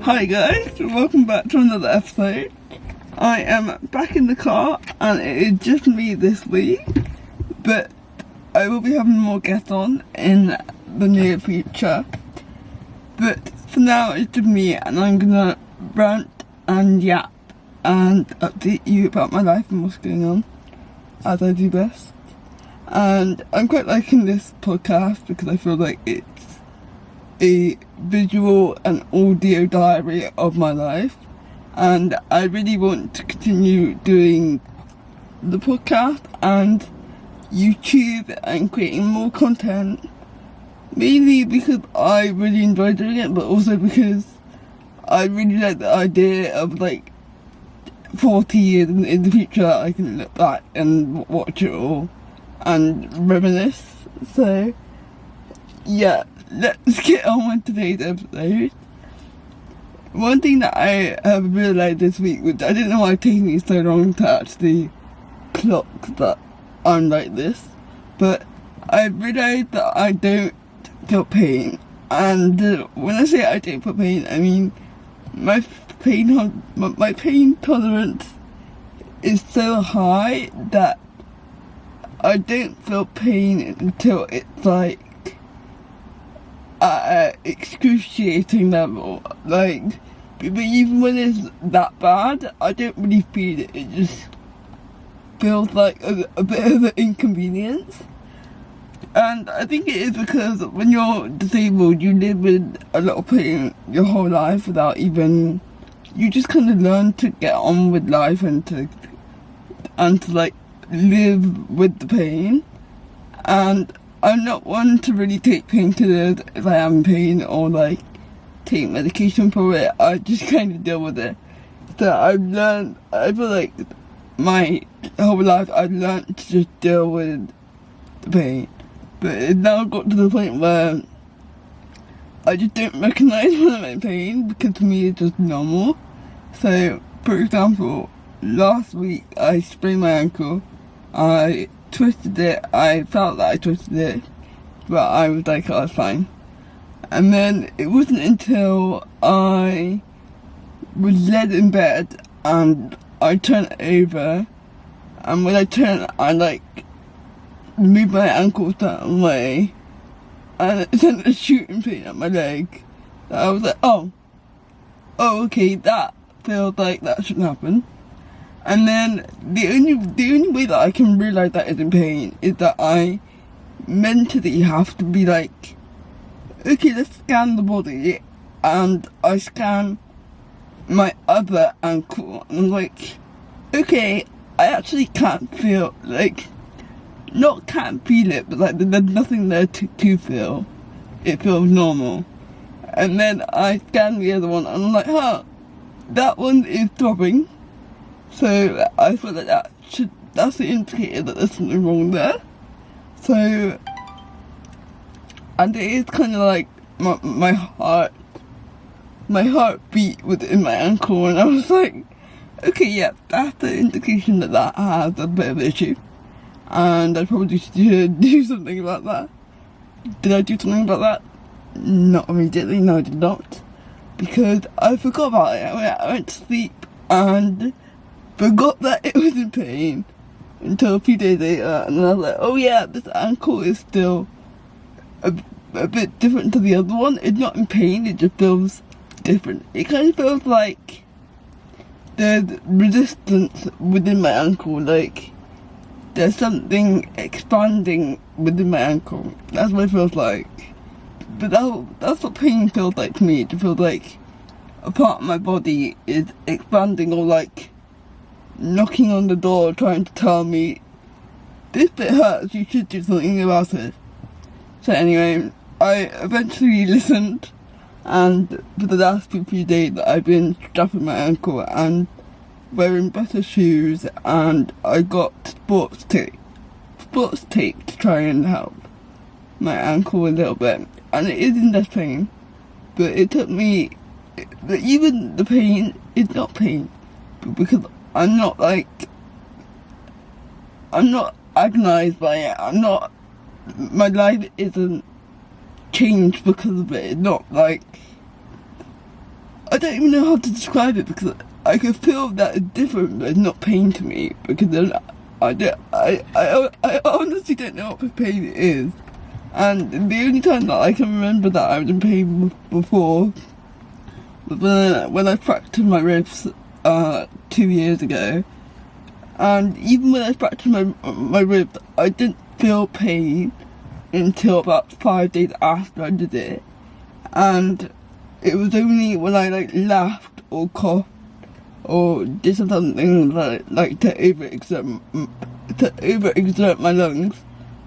Hi guys, welcome back to another episode. I am back in the car and it is just me this week, but I will be having more guests on in the near future. But for now it's just me and I'm gonna rant and yap and update you about my life and what's going on as I do best. And I'm quite liking this podcast because I feel like it's a visual and audio diary of my life, and I really want to continue doing the podcast and YouTube and creating more content, mainly because I really enjoy doing it, but also because I really like the idea of like 40 years in the future I can look back and watch it all and reminisce. So yeah, let's get on with today's episode. One thing that I have realised this week, which I didn't know why it's taking me so long to actually clock that I'm like this, but I realised that I don't feel pain. And when I say I don't feel pain, I mean my pain tolerance is so high that I don't feel pain until it's like at an excruciating level. Like, but even when it's that bad, I don't really feel it. It just feels like a bit of an inconvenience. And I think it is because when you're disabled, you live with a lot of pain your whole life without even, you just kind of learn to get on with life and to like live with the pain. And I'm not one to really take painkillers if I am in pain or like take medication for it. I just kind of deal with it. So I've learned, I feel like my whole life I've learned to just deal with the pain. But it's now got to the point where I just don't recognise when I'm in pain because to me it's just normal. So for example, last week I sprained my ankle. I twisted it, I felt that I twisted it, but I was like, oh, it's fine. And then it wasn't until I was laid in bed and I turned over, and when I turned, I like moved my ankle that way, and it sent a shooting pain at my leg. I was like, oh okay, that feels like that shouldn't happen. And then the only way that I can realise that is in pain is that I mentally have to be like, okay, let's scan the body, and I scan my other ankle, and I'm like, okay, I actually can't feel, like, not can't feel it, but like there's nothing there to feel. It feels normal. And then I scan the other one, and I'm like, huh, that one is throbbing. So I feel like that's the indicator that there's something wrong there. So, and it is kind of like my heartbeat was in my ankle, and I was like, okay, yeah, that's the indication that has a bit of an issue, and I probably should do something about that. Did I do something about that? Not immediately, no I did not, because I forgot about it. I went to sleep and forgot that it was in pain until a few days later, and then I was like, oh yeah, this ankle is still a bit different to the other one. It's not in pain, it just feels different. It kind of feels like there's resistance within my ankle, like there's something expanding within my ankle. That's what it feels like. But that's what pain feels like to me. It feels like a part of my body is expanding, or like knocking on the door trying to tell me, this bit hurts, you should do something about it. So anyway, I eventually listened, and for the last few days I've been strapping my ankle and wearing better shoes, and I got sports tape to try and help my ankle a little bit, and it is in less pain, but it took me, but even the pain is not pain, because I'm not agonised by it. My life isn't changed because of it. It's not like I don't even know how to describe it, because I can feel that it's different, but it's not pain to me, because then I honestly don't know what pain is. And the only time that I can remember that I was in pain before was when I fractured my ribs 2 years ago. And even when I fractured my ribs, I didn't feel pain until about 5 days after I did it. And it was only when I like laughed or coughed or did something like to overexert my lungs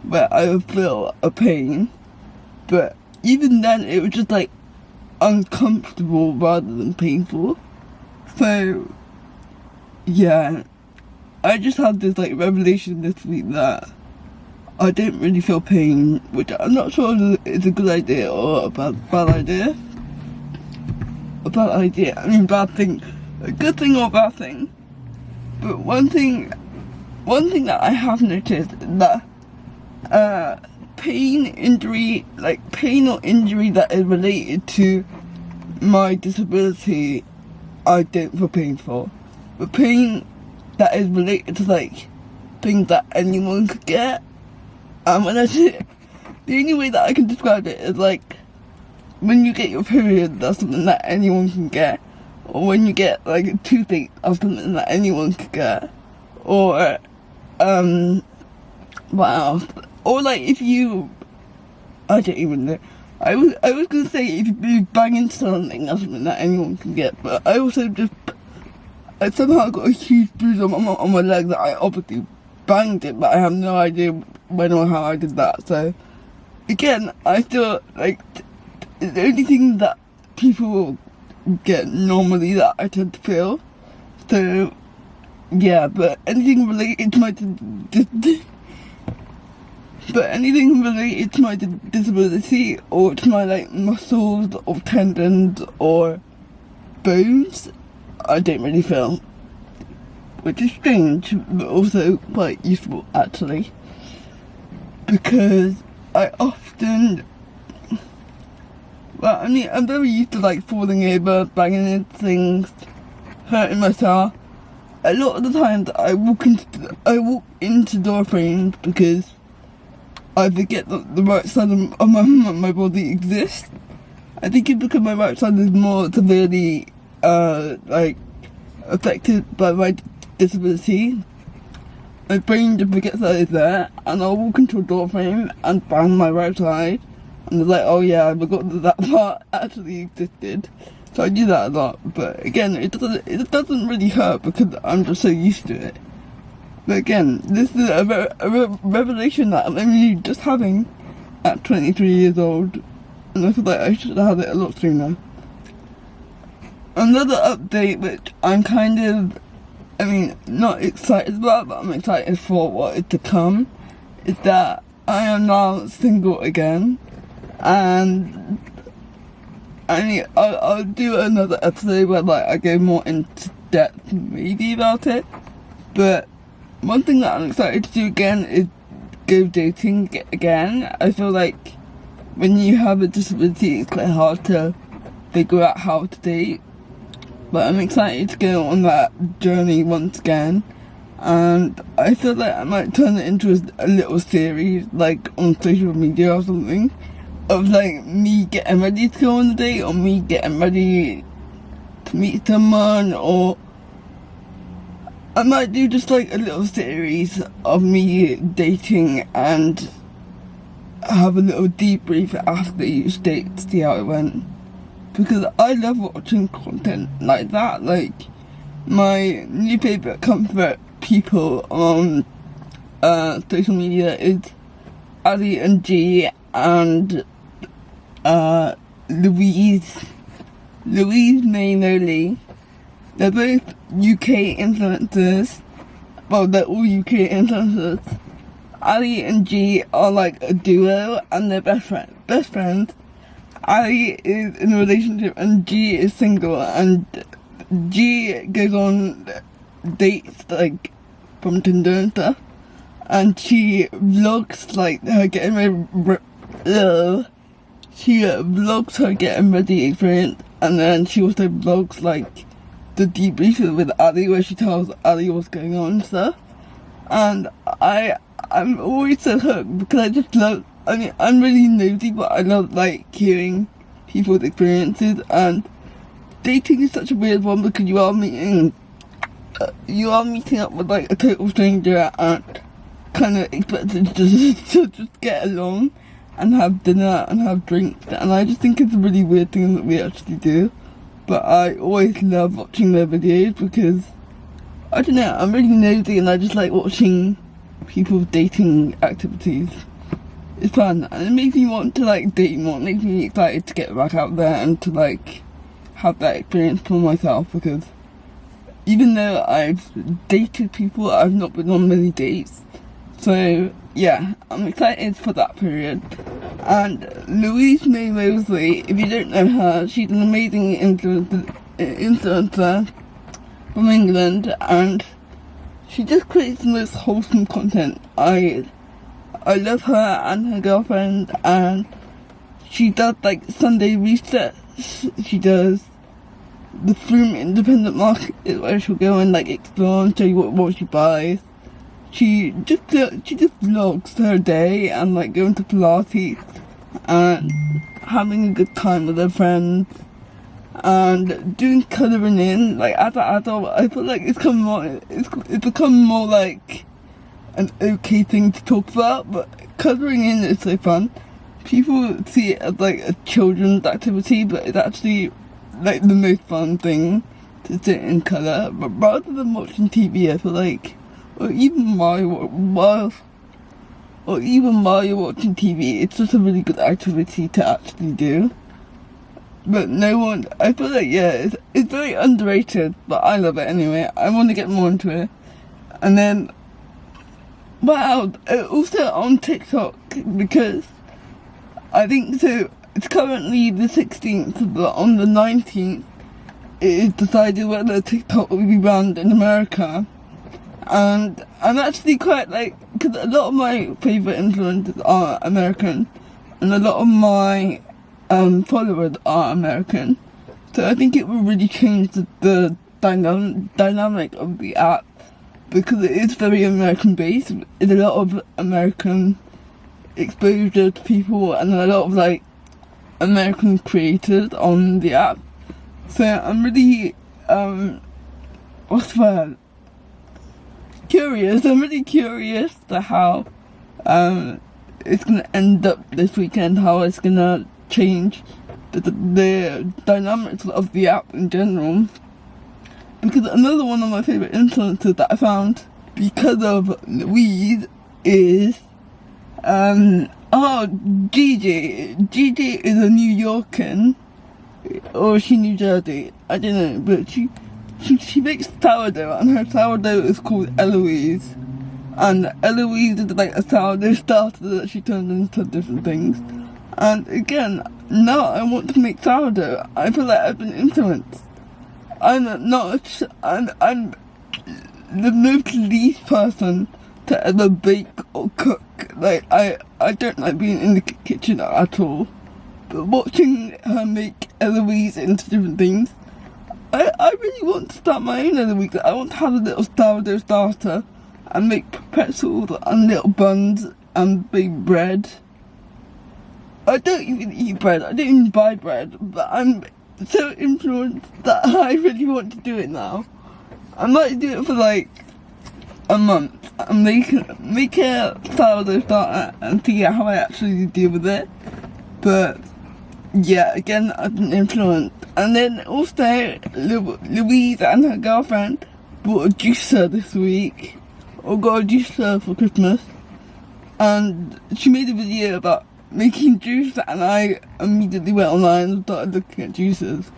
where I would feel a pain. But even then it was just like uncomfortable rather than painful. So yeah, I just had this like revelation this week that I don't really feel pain, which I'm not sure is a good idea or a bad idea. A bad idea, I mean bad thing, a good thing or bad thing. But one thing that I have noticed is that pain or injury that is related to my disability, I don't feel pain for. But pain that is related to like things that anyone could get, when I say it, the only way that I can describe it is like when you get your period, that's something that anyone can get. Or when you get like a toothache, that's something that anyone can get. Or what else? Or like if you, I don't even know. I was gonna say if you bang into something, that's something that anyone can get. But I somehow got a huge bruise on my leg that I obviously banged it, but I have no idea when or how I did that. So again, I feel like the only thing that people get normally that I tend to feel. So yeah, but anything related to my disability or to my like muscles or tendons or bones, I don't really feel, which is strange but also quite useful actually, because I often, well, I mean, I'm very used to like falling over, banging into things, hurting myself. A lot of the times I walk into door frames because I forget that the right side of my body exists. I think it's because my right side is more severely like affected by my disability. My brain just forgets that it's there, and I'll walk into a door frame and bang my right side, and it's like, oh yeah, I forgot that part actually existed. So I do that a lot, but again, it doesn't really hurt because I'm just so used to it. But again, this is a revelation that I'm only just having at 23 years old, and I feel like I should have had it a lot sooner. Another update which I'm kind of, I mean, not excited about, but I'm excited for what is to come, is that I am now single again, and I mean, I'll do another episode where like I go more into depth maybe about it, but one thing that I'm excited to do again is go dating again. I feel like when you have a disability, it's quite hard to figure out how to date, but I'm excited to go on that journey once again, and I feel like I might turn it into a little series like on social media or something, of like me getting ready to go on a date, or me getting ready to meet someone, or I might do just like a little series of me dating and have a little debrief after each date to see how it went, because I love watching content like that. Like my new favourite comfort people on social media is Ali and G and Louise May Lowly. They're both UK influencers. Well, they're all UK influencers. Ali and G are like a duo, and they're best friends. Ali is in a relationship and G is single, and G goes on dates like from Tinder and stuff, and she vlogs like her getting ready. She vlogs her getting ready experience and then she also vlogs like the debrief with Ali, where she tells Ali what's going on and stuff. And I'm always so hooked because I just love. I mean, I'm really nosy, but I love like hearing people's experiences. And dating is such a weird one because you are meeting up with like a total stranger and kind of expected to just get along and have dinner and have drinks, and I just think it's a really weird thing that we actually do. But I always love watching their videos because, I don't know, I'm really nosy and I just like watching people's dating activities. It's fun and it makes me want to like date more. It makes me excited to get back out there and to like have that experience for myself, because even though I've dated people, I've not been on many dates. So yeah, I'm excited for that period. And Louise May Mosley, if you don't know her, she's an amazing influencer from England, and she just creates the most wholesome content. I love her and her girlfriend, and she does like Sunday resets. She does the Froome independent market where she'll go and like explore and show you what she buys. She just vlogs her day and like going to Pilates and having a good time with her friends and doing colouring in. Like as an adult, I feel like it's become more like an okay thing to talk about, but colouring in is so fun. People see it as like a children's activity, but it's actually like the most fun thing to sit and colour. But rather than watching TV, I feel like, or even while you're watching TV, it's just a really good activity to actually do. But I feel like, yeah, it's very underrated, but I love it anyway. I want to get more into it. And then, wow, also on TikTok, because I think so. It's currently the 16th, but on the 19th, it is decided whether TikTok will be banned in America. And I'm actually quite like, because a lot of my favourite influencers are American, and a lot of my followers are American. So I think it will really change the dynamic of the app, because it is very American based. It's a lot of American exposure to people and a lot of like American creators on the app. So I'm really what's the word? Curious. I'm really curious to how it's gonna end up this weekend, how it's gonna change the dynamics of the app in general. Because another one of my favourite influencers that I found because of Louise is Gigi. Gigi is a New Yorker, or is she New Jersey? I don't know, but she makes sourdough, and her sourdough is called Eloise. And Eloise is like a sourdough starter that she turns into different things. And again, now I want to make sourdough. I feel like I've been influenced. I'm the most least person to ever bake or cook. Like I don't like being in the kitchen at all. But watching her make Eloise into different things, I really want to start my own Eloise. I want to have a little sourdough starter and make pretzels and little buns and bake bread. I don't even eat bread. I don't even buy bread. But I'm so influenced that I really want to do it now. I might do it for like a month and make a sourdough starter and see how I actually deal with it. But yeah, again, I've been influenced. And then also Louise and her girlfriend bought a juicer this week, or got a juicer for Christmas, and she made a video about making juice, and I immediately went online and started looking at juicers.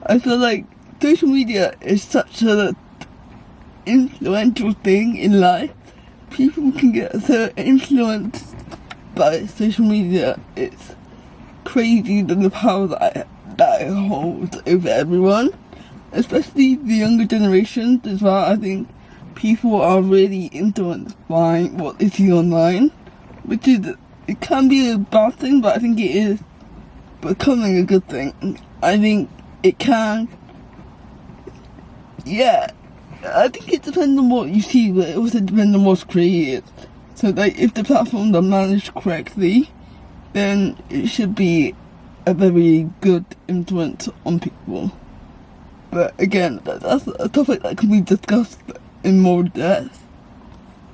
I feel like social media is such an influential thing in life. People can get so influenced by social media. It's crazy the power that it holds over everyone, especially the younger generations as well. I think people are really influenced by what they see online, which is, it can be a bad thing, but I think it is becoming a good thing. I think it can, yeah, I think it depends on what you see, but it also depends on what's created. So like, if the platforms are managed correctly, then it should be a very good influence on people. But again, that's a topic that can be discussed in more depth.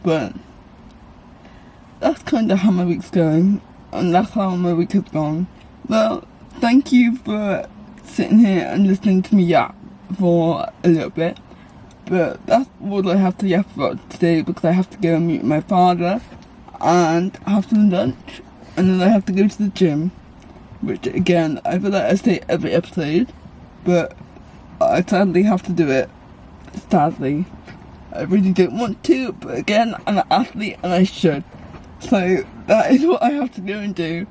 But that's kind of how my week's going, and that's how my week has gone. Well, thank you for sitting here and listening to me yap for a little bit. But that's all I have to yap about today, because I have to go and meet my father and have some lunch, and then I have to go to the gym, which again, I feel like I say every episode, but I sadly have to do it. Sadly. I really don't want to, but again, I'm an athlete and I should. So that is what I have to go and do.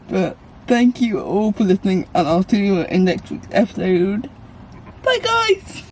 But thank you all for listening, and I'll see you in next week's episode. Bye guys!